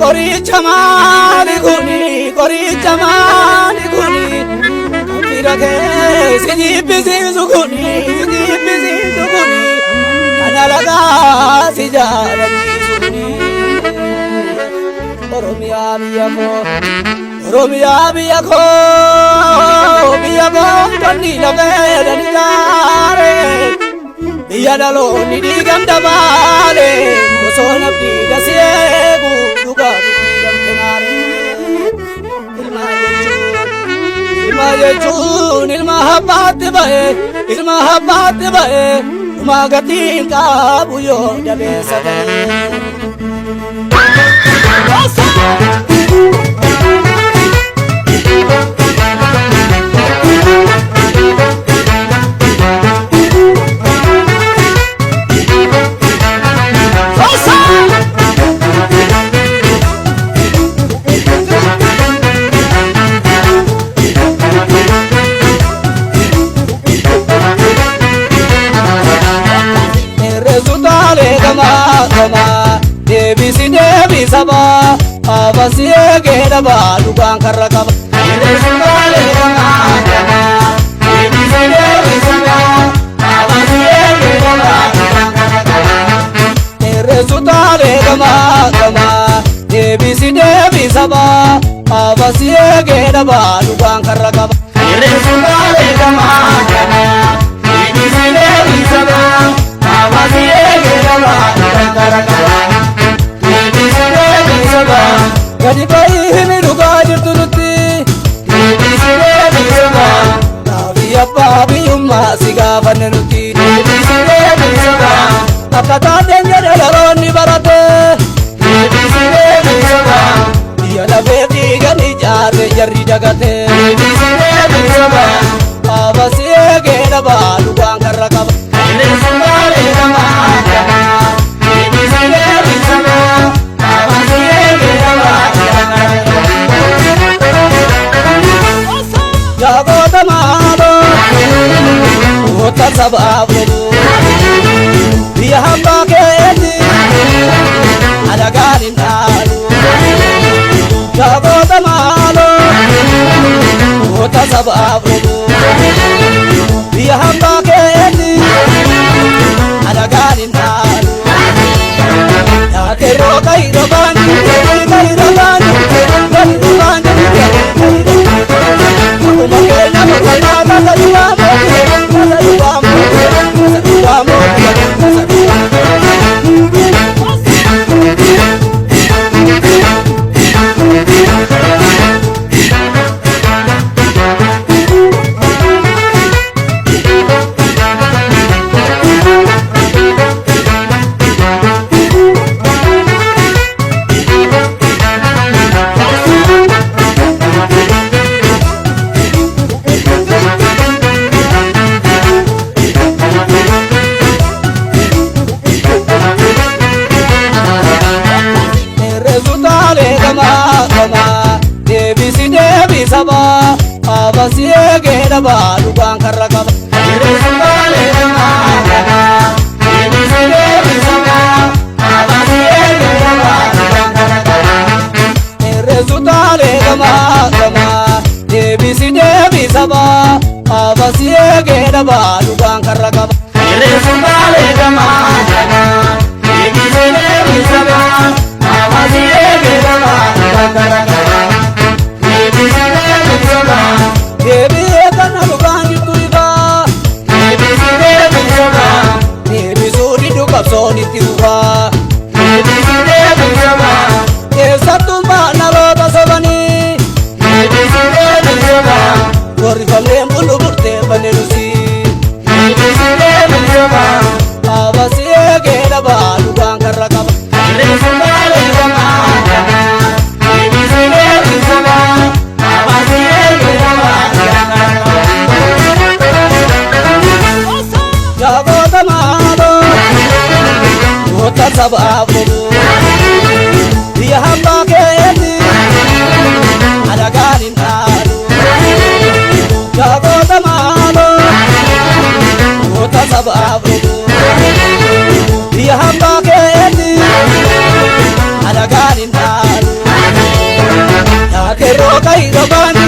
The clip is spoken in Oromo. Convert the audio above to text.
qoricha qoricha maalii kunii fira kee si jibbisiisu kunii kana lagaa si jaalachiisu kunii Oromiyaa biyya koo tonni lafee dani gaare biyya dhaloonni dhiigan dabaale osoo nabdi dasieegu dhugaa dubbii ilma jechuun ilma habbaatti ba'e dhuma gatiin qabu yoo dabeessa ta'e. Deebisi saba abasi eegedha baalugaan karra qaba. Deebisi saba abasi eegedha baalugaan karra qaba. Deresu taale gama deebisi saba abasi eegedha baalugaan karra qaba. Deresu taale gama deebisi saba abasi eegedha baalugaan karra qaba. Gadi bayi himi dhugaa jirtu nutti deebisee bilisaba naafi abbaa biyyummaa si gaafanne nutti deebisee bilisaba akka taateen jedhe dhaloonni barate deebisee bilisaba biyya lafee dhiigan ijaarre jarri dagate deebisee bilisaba abasi eegedha baalugaan karra qaba. Sabab biya hamba keeti adagarin alu jabota malo ota sabab biya hamba keeti adagarin alu ya kero kairo ban deebisi saba abasi eegedha baalugaan karra qaba. Deresu taale gama deebisi saba abasi eegedha baalugaan karra qaba. Deresu taale gama deebisi saba abasi eegedha baalugaan karra qaba. Deresu taale gama deebisi saba abasi eegedha baalugaan karra qaba. Deebi'ee kana dhugaan jirtu ifaa deebisee bilisaba deebisuu diduu qabsoon itti fufaa deebisee bilisaba keessattuu dhaloota sobanii deebisee bilisaba warri falleen bulu burtee banne nusi deebisee Anin dal, ya kerro kai doban